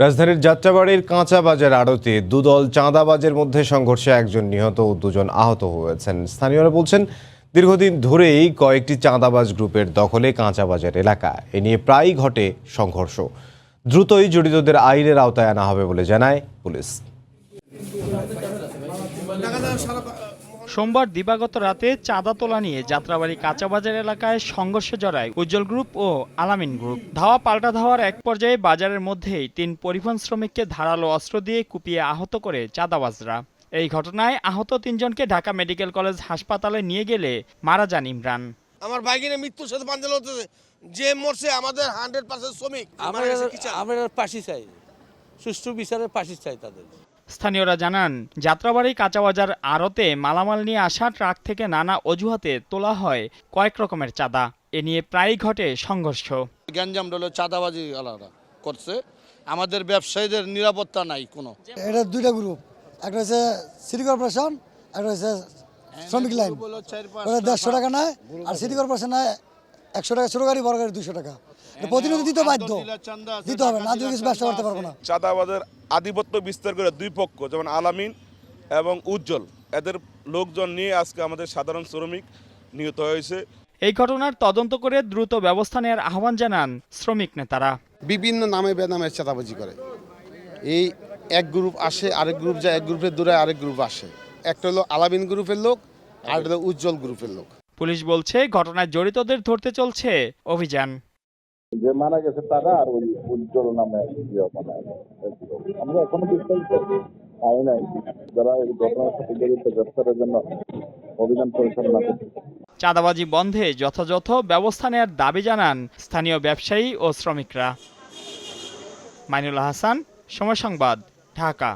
রাজধানীর যাত্রাবাড়ির কাঁচা বাজার আড়তে দুদল চাঁদাবাজের মধ্যে সংঘর্ষে একজন নিহত ও দুজন আহত হয়েছেন। স্থানীয়রা বলছেন, দীর্ঘদিন ধরেই কয়েকটি চাঁদাবাজ গ্রুপের দখলে কাঁচা বাজার এলাকা। এ নিয়ে প্রায়ই ঘটে সংঘর্ষ। দ্রুতই জড়িতদের আইনের আওতায় আনা হবে বলে জানায় পুলিশ। সোমবার দিবাগত রাতে চাঁদা তোলা নিয়ে যাত্রাবাড়ি কাঁচাবাজার এলাকায় সংঘর্ষে জড়ায় উজ্জ্বল গ্রুপ ও আলামিন গ্রুপ। ধাওয়া পাল্টা ধাওয়ার এক পর্যায়ে বাজারের মধ্যেই ৩ পরিবহন শ্রমিককে ধারালো অস্ত্র দিয়ে কুপিয়ে আহত করে চাঁদাবাজরা। এই ঘটনায় আহত ৩ জনকে ঢাকা মেডিকেল কলেজ হাসপাতালে নিয়ে গেলে মারা যান ইমরান। আমার বাইকের মৃত্যুর সাথে পাঞ্জাল হতেছে, যে মরছে আমাদের 100% শ্রমিক। আমরা পাশি চাই, সুষ্ঠু বিচারের পাশি চাই তাদের। স্থানীয়রা জানান, যাত্রাবাড়ি কাঁচাবাজার আড়তে মালামাল নিয়ে আসা ট্রাক থেকে নানা অজুহাতে তোলা হয় কয়েক রকমের চাঁদা। এ নিয়ে প্রায়ই ঘটে সংঘর্ষ। গ্যাঞ্জাম হলো চাঁদাবাজি আলাদা করছে, আমাদের ব্যবসায়ীদের নিরাপত্তা নাই কোনো। এটা দুইটা গ্রুপ, একটা হচ্ছে সিটি কর্পোরেশন, একটা হচ্ছে শ্রমিক লাইন। ওরা 150 টাকা নেয়, আর সিটি কর্পোরেশন নেয় 100 টাকা, ছোট গাড়ি বড় গাড়ি 200 টাকা। প্রতিনিধি দিতে বাধ্য, দিতে হবে, না দিলে কিছু ব্যবসা করতে পারবো না। চাঁদাবাজের আধিপত্য বিস্তার করে দুই পক্ষ, যেমন আলামিন এবং উজ্জ্বল, এদের লোকজন নিয়ে আজকে আমাদের সাধারণ শ্রমিক নিহত হয়েছে। এই ঘটনার তদন্ত করে দ্রুত ব্যবস্থা নেওয়ার আহ্বান জানান শ্রমিক নেতারা। বিভিন্ন নামে বেনামে চাঁদাবাজি করে। এই এক গ্রুপ আসে, আরেক গ্রুপ যায়, এক গ্রুপের দূরে আরেক গ্রুপ আসে। একটা হলো আলামিন গ্রুপের লোক, আর হলো উজ্জ্বল গ্রুপের লোক। পুলিশ বলছে, ঘটনায় জড়িতদের ধরতে চলছে অভিযান। যে মারা গেছে তারা আর ওই উজ্জ্বল নামে আমরা এখনো বিস্তারিত পাই নাই। যারা এই ঘটনার সাথে জড়িত গ্রেফতারের জন্য অভিযান পরিচালনা করছে। চাঁদাবাজি বন্ধে যথাযথ ব্যবস্থা নেওয়ার দাবি জানান স্থানীয় ব্যবসায়ী ও শ্রমিকরা। মাইনুল হাসান, সময় সংবাদ, ঢাকা।